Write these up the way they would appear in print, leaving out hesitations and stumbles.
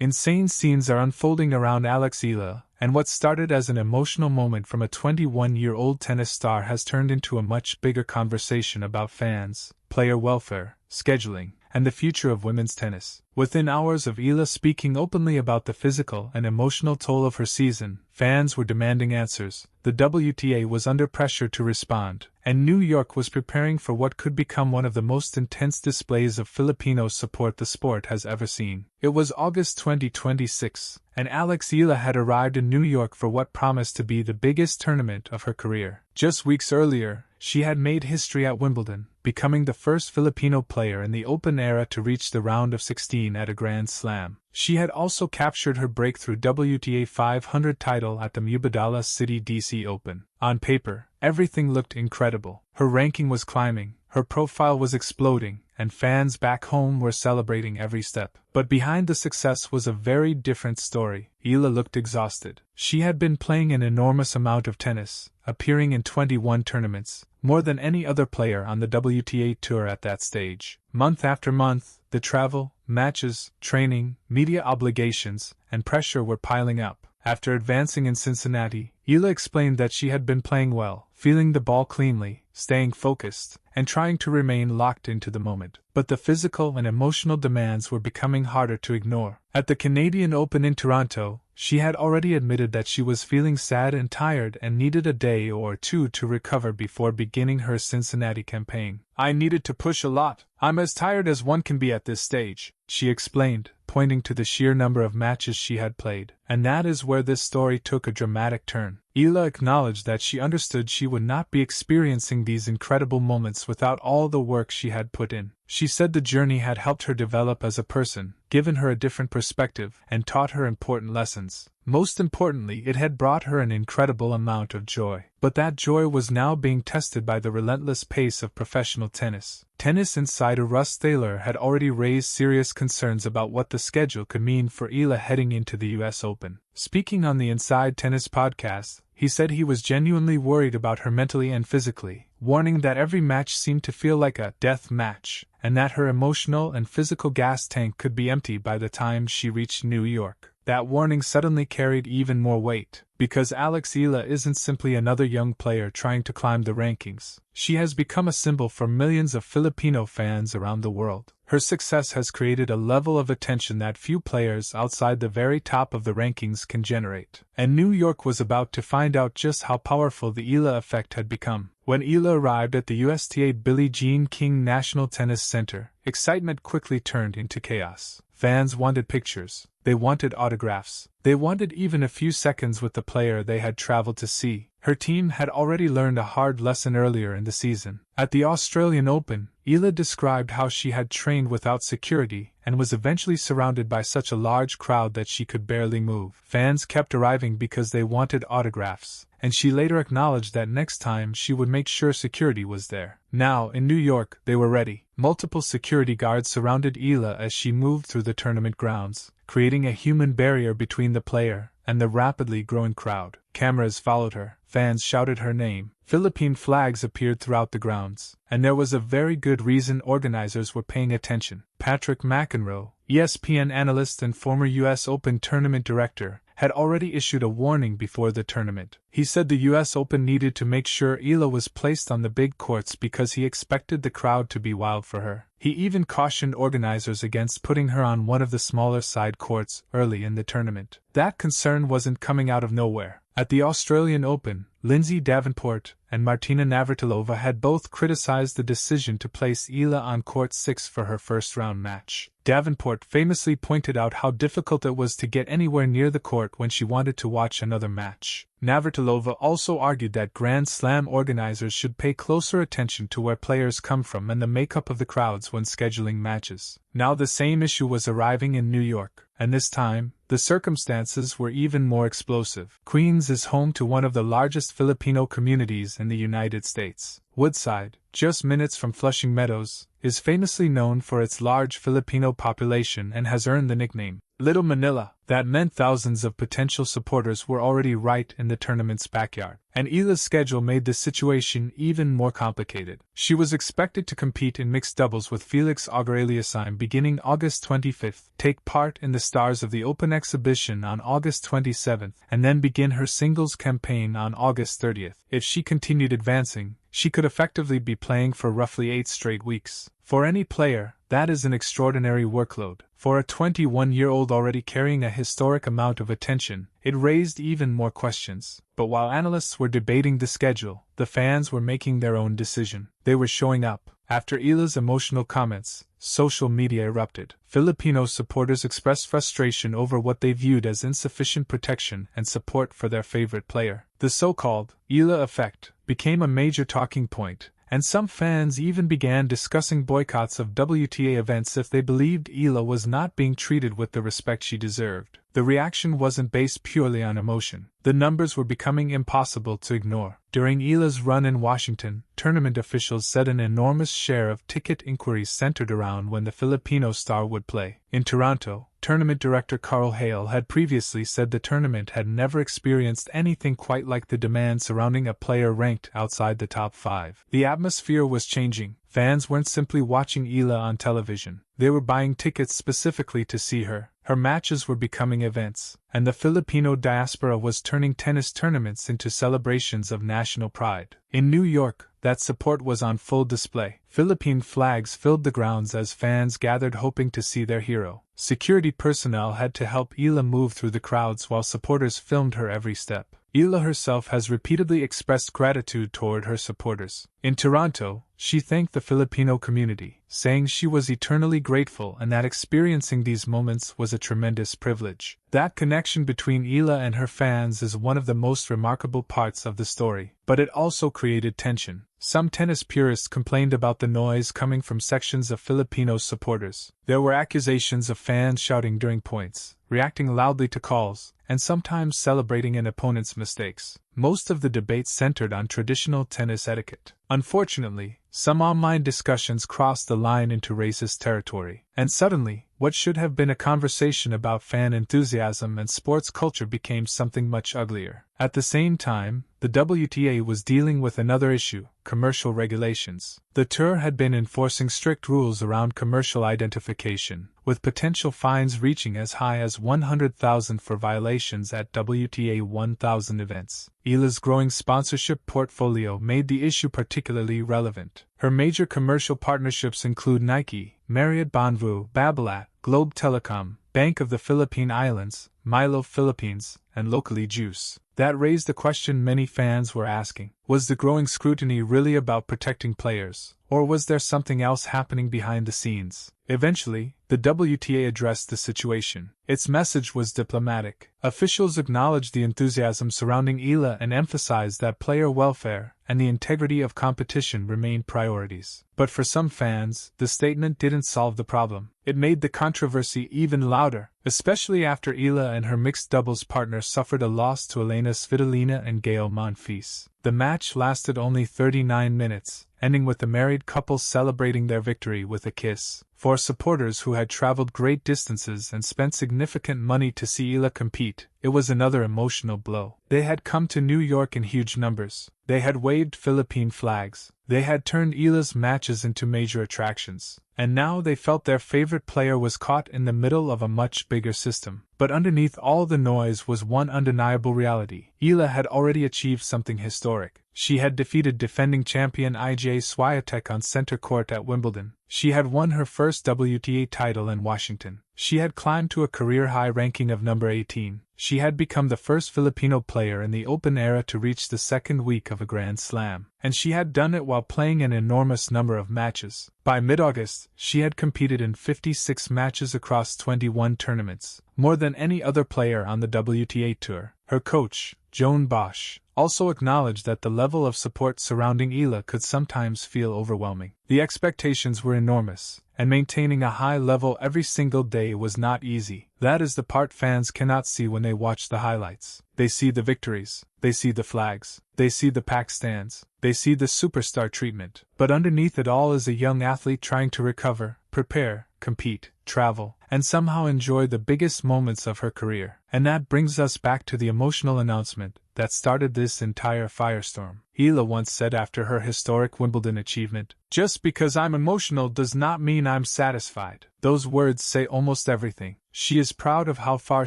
Insane scenes are unfolding around Alex Eala, and what started as an emotional moment from a 21-year-old tennis star has turned into a much bigger conversation about fans, player welfare, scheduling, and the future of women's tennis. Within hours of Eala speaking openly about the physical and emotional toll of her season, fans were demanding answers, the WTA was under pressure to respond, and New York was preparing for what could become one of the most intense displays of Filipino support the sport has ever seen. It was August 2026, and Alex Eala had arrived in New York for what promised to be the biggest tournament of her career. Just weeks earlier, she had made history at Wimbledon, becoming the first Filipino player in the Open era to reach the round of 16 at a Grand Slam. She had also captured her breakthrough WTA 500 title at the Mubadala City DC Open. On paper, everything looked incredible. Her ranking was climbing, her profile was exploding, and fans back home were celebrating every step. But behind the success was a very different story. Eala looked exhausted. She had been playing an enormous amount of tennis, appearing in 21 tournaments, more than any other player on the WTA tour at that stage. Month after month, the travel, matches, training, media obligations, and pressure were piling up. After advancing in Cincinnati, Eala explained that she had been playing well, feeling the ball cleanly, staying focused, and trying to remain locked into the moment. But the physical and emotional demands were becoming harder to ignore. At the Canadian Open in Toronto, she had already admitted that she was feeling sad and tired and needed a day or two to recover before beginning her Cincinnati campaign. "I needed to push a lot. I'm as tired as one can be at this stage," she explained, pointing to the sheer number of matches she had played. And that is where this story took a dramatic turn. Eala acknowledged that she understood she would not be experiencing these incredible moments without all the work she had put in. She said the journey had helped her develop as a person, given her a different perspective, and taught her important lessons. Most importantly, it had brought her an incredible amount of joy. But that joy was now being tested by the relentless pace of professional tennis. Tennis insider Russ Taylor had already raised serious concerns about what the schedule could mean for Eala heading into the US Open. Speaking on the Inside Tennis podcast, he said he was genuinely worried about her mentally and physically, warning that every match seemed to feel like a death match, and that her emotional and physical gas tank could be empty by the time she reached New York. That warning suddenly carried even more weight, because Alex Eala isn't simply another young player trying to climb the rankings. She has become a symbol for millions of Filipino fans around the world. Her success has created a level of attention that few players outside the very top of the rankings can generate. And New York was about to find out just how powerful the Eala effect had become. When Eala arrived at the USTA Billie Jean King National Tennis Center, excitement quickly turned into chaos. Fans wanted pictures. They wanted autographs. They wanted even a few seconds with the player they had traveled to see. Her team had already learned a hard lesson earlier in the season. At the Australian Open, Eala described how she had trained without security and was eventually surrounded by such a large crowd that she could barely move. Fans kept arriving because they wanted autographs, and she later acknowledged that next time she would make sure security was there. Now, in New York, they were ready. Multiple security guards surrounded Eala as she moved through the tournament grounds, creating a human barrier between the player and the rapidly growing crowd. Cameras followed her, fans shouted her name, Philippine flags appeared throughout the grounds, and there was a very good reason organizers were paying attention. Patrick McEnroe, ESPN analyst and former US Open tournament director, had already issued a warning before the tournament. He said the US Open needed to make sure Eala was placed on the big courts because he expected the crowd to be wild for her. He even cautioned organizers against putting her on one of the smaller side courts early in the tournament. That concern wasn't coming out of nowhere. At the Australian Open, Lindsay Davenport and Martina Navratilova had both criticized the decision to place Eala on court 6 for her first-round match. Davenport famously pointed out how difficult it was to get anywhere near the court when she wanted to watch another match. Navratilova also argued that Grand Slam organizers should pay closer attention to where players come from and the makeup of the crowds when scheduling matches. Now the same issue was arriving in New York, and this time, the circumstances were even more explosive. Queens is home to one of the largest Filipino communities in the United States. Woodside, just minutes from Flushing Meadows, is famously known for its large Filipino population and has earned the nickname Little Manila. That meant thousands of potential supporters were already right in the tournament's backyard, and Eala's schedule made the situation even more complicated. She was expected to compete in mixed doubles with Felix Auger-Aliassime beginning August 25th, take part in the Stars of the Open exhibition on August 27th, and then begin her singles campaign on August 30th. If she continued advancing, she could effectively be playing for roughly 8 straight weeks. For any player, that is an extraordinary workload. For a 21-year-old already carrying a historic amount of attention, it raised even more questions. But while analysts were debating the schedule, the fans were making their own decision. They were showing up. After Eala's emotional comments, social media erupted. Filipino supporters expressed frustration over what they viewed as insufficient protection and support for their favorite player. The so-called Eala effect became a major talking point, and some fans even began discussing boycotts of WTA events if they believed Eala was not being treated with the respect she deserved. The reaction wasn't based purely on emotion. The numbers were becoming impossible to ignore. During Eala's run in Washington, tournament officials said an enormous share of ticket inquiries centered around when the Filipino star would play. In Toronto, tournament director Carl Hale had previously said the tournament had never experienced anything quite like the demand surrounding a player ranked outside the top 5. The atmosphere was changing. Fans weren't simply watching Eala on television. They were buying tickets specifically to see her. Her matches were becoming events, and the Filipino diaspora was turning tennis tournaments into celebrations of national pride. In New York, that support was on full display. Philippine flags filled the grounds as fans gathered hoping to see their hero. Security personnel had to help Eala move through the crowds while supporters filmed her every step. Eala herself has repeatedly expressed gratitude toward her supporters. In Toronto, she thanked the Filipino community, saying she was eternally grateful and that experiencing these moments was a tremendous privilege. That connection between Eala and her fans is one of the most remarkable parts of the story, but it also created tension. Some tennis purists complained about the noise coming from sections of Filipino supporters. There were accusations of fans shouting during points, reacting loudly to calls, and sometimes celebrating an opponent's mistakes. Most of the debate centered on traditional tennis etiquette. Unfortunately, some online discussions crossed the line into racist territory, and suddenly, what should have been a conversation about fan enthusiasm and sports culture became something much uglier. At the same time, the WTA was dealing with another issue: commercial regulations. The tour had been enforcing strict rules around commercial identification, with potential fines reaching as high as $100,000 for violations at WTA 1000 events. Eala's growing sponsorship portfolio made the issue particularly relevant. Her major commercial partnerships include Nike, Marriott Bonvoy, Babolat, Globe Telecom, Bank of the Philippine Islands, Milo Philippines, and locally Juice. That raised the question many fans were asking: was the growing scrutiny really about protecting players, or was there something else happening behind the scenes? Eventually, the WTA addressed the situation. Its message was diplomatic. Officials acknowledged the enthusiasm surrounding Eala and emphasized that player welfare and the integrity of competition remained priorities. But for some fans, the statement didn't solve the problem. It made the controversy even louder, especially after Eala and her mixed doubles partner suffered a loss to Elena Svitolina and Gael Monfils. The match lasted only 39 minutes, ending with the married couple celebrating their victory with a kiss. For supporters who had traveled great distances and spent significant money to see Eala compete, it was another emotional blow. They had come to New York in huge numbers. They had waved Philippine flags. They had turned Eala's matches into major attractions. And now they felt their favorite player was caught in the middle of a much bigger system. But underneath all the noise was one undeniable reality. Eala had already achieved something historic. She had defeated defending champion Iga Swiatek on center court at Wimbledon. She had won her first WTA title in Washington. She had climbed to a career-high ranking of number 18. She had become the first Filipino player in the Open era to reach the second week of a Grand Slam. And she had done it while playing an enormous number of matches. By mid-August, she had competed in 56 matches across 21 tournaments, more than any other player on the WTA Tour. Her coach, Joan Bosch, also acknowledged that the level of support surrounding Eala could sometimes feel overwhelming. The expectations were enormous, and maintaining a high level every single day was not easy. That is the part fans cannot see when they watch the highlights. They see the victories, they see the flags, they see the packed stands, they see the superstar treatment. But underneath it all is a young athlete trying to recover, prepare, compete, travel, and somehow enjoy the biggest moments of her career. And that brings us back to the emotional announcement that started this entire firestorm. Eala once said after her historic Wimbledon achievement, "Just because I'm emotional does not mean I'm satisfied." Those words say almost everything. She is proud of how far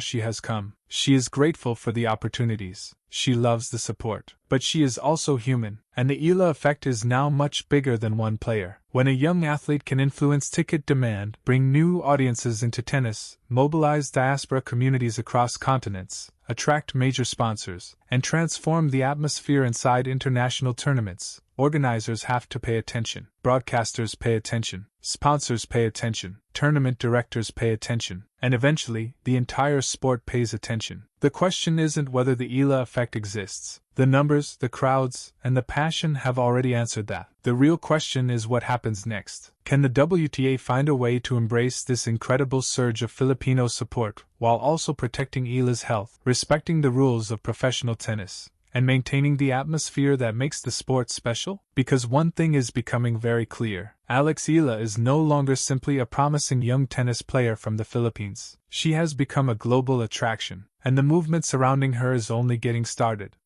she has come. She is grateful for the opportunities. She loves the support. But she is also human, and the Eala effect is now much bigger than one player. When a young athlete can influence ticket demand, bring new audiences into tennis, mobilize diaspora communities across continents, attract major sponsors, and transform the atmosphere inside international tournaments, organizers have to pay attention. Broadcasters pay attention. Sponsors pay attention. Tournament directors pay attention. And eventually, the entire sport pays attention. The question isn't whether the Eala effect exists. The numbers, the crowds, and the passion have already answered that. The real question is what happens next. Can the WTA find a way to embrace this incredible surge of Filipino support, while also protecting Eala's health, respecting the rules of professional tennis, and maintaining the atmosphere that makes the sport special? Because one thing is becoming very clear. Alex Eala is no longer simply a promising young tennis player from the Philippines. She has become a global attraction, and the movement surrounding her is only getting started.